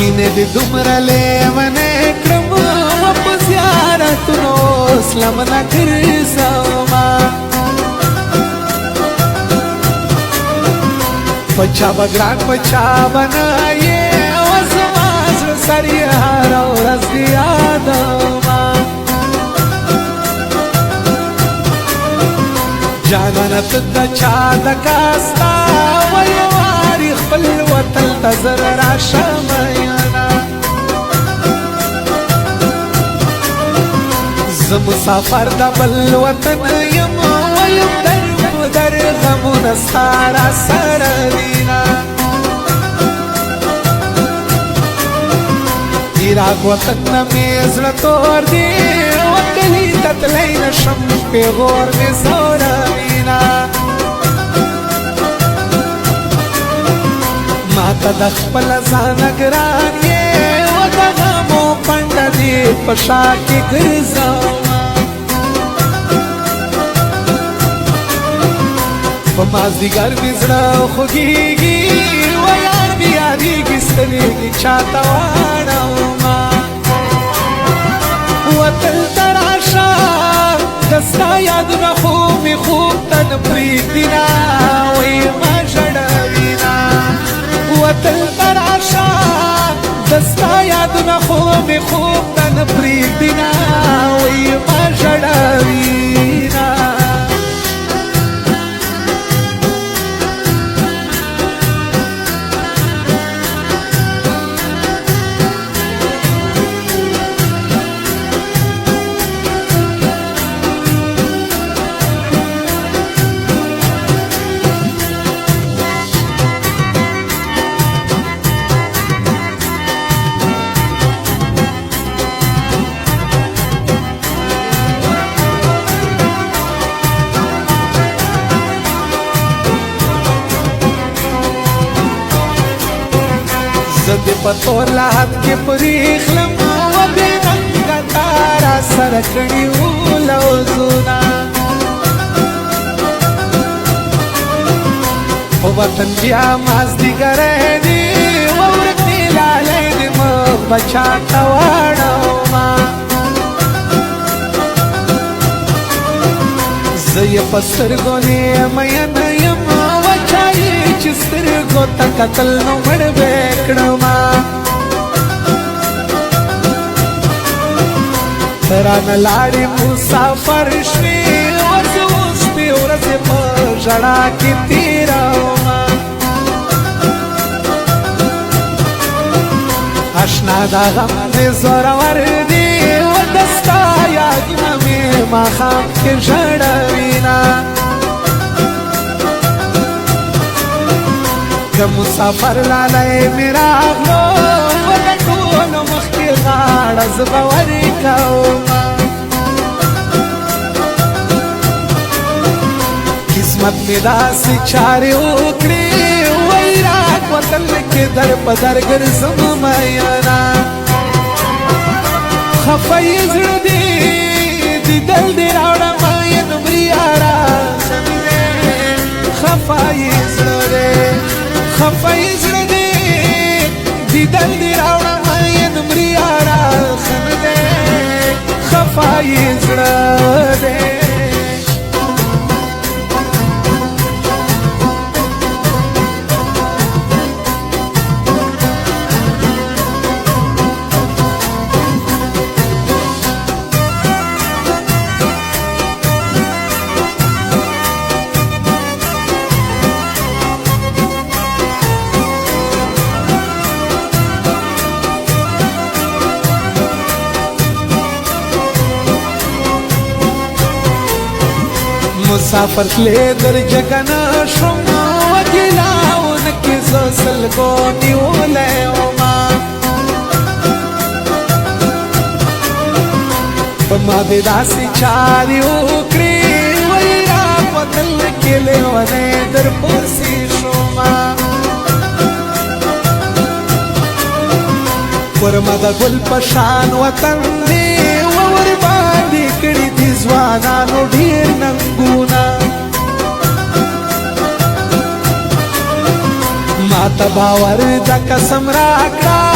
مینه دې دومره لیونی کړم په زیارتونو اوس لمنه ګرځومه په چا به ګران په چا به نه یې او زما زړه سر یې هره ورځ یادومه جانانه ته د چا د کاستا وایه واري خپل وطن ته زر راشه میینه زه مسافر د بل وطن یم ویم در غمونه ستا راسره دینه عراق وطن نه مې زړه تور دی وکلي ته تللی نشم پیغور مې زوروینه ماته د خپله ځانه ګران یې و د غمو پنډه دې په شا کې ګرځومه په مازدیګر مې زړه خوږېږي و یار مې یادېږي سترګې چاته واړومه وطن ته راشه د ستا یادونه خوب مې خوب ته نه پرېږدي نه وایي ما ژړوینه وطن ته راشه د ستا یادونه خوب مې خوب ته نه پرېږدي نه وایي ما ژړوینه زه دې په تور لحد کې پرېخلم و بې رنګه تا راسره کړي وو لوظونه په وطن بیا مازدیګری دی و ورک دی لالی دې مخ به چاته واړومه زه یې په سترګو مینه یم وچایي چې سترګو ته کتل نو مړ به کړمه ته رانه لاړې مسافر شوې و زه اوس دې ورځې په ژړا کې تېرومه اشنا دا غم دې زورور دی و د ستا یادونه مې ماښام کې ژړوینه د مسافر لالی مې راغلو و د ټولو مخکې غاړه زه به ورکومه قسمت مې داسې چارې وکړې و عراق وطن کې در په در ګرځم میینه خفه یې زړه دې دیدل دې راوړه مین مریاره خفه یې زړه دې خفه یې زړه دې دیدل دې راوړه مین مریاره خنه دې خفه یې زړه دې مسافر تلې در جګنه شوم و ګیلاونه کې زه سلګو نیولی ومه په ما دې داسې چارې وکړې وایي عراق وطن کې لیونی در پسې شومه ورمه د ګل په شان وطن دی و ورباندې کړي دي ځوانانو ډېر ننګونه ماته باور د قسم راکړه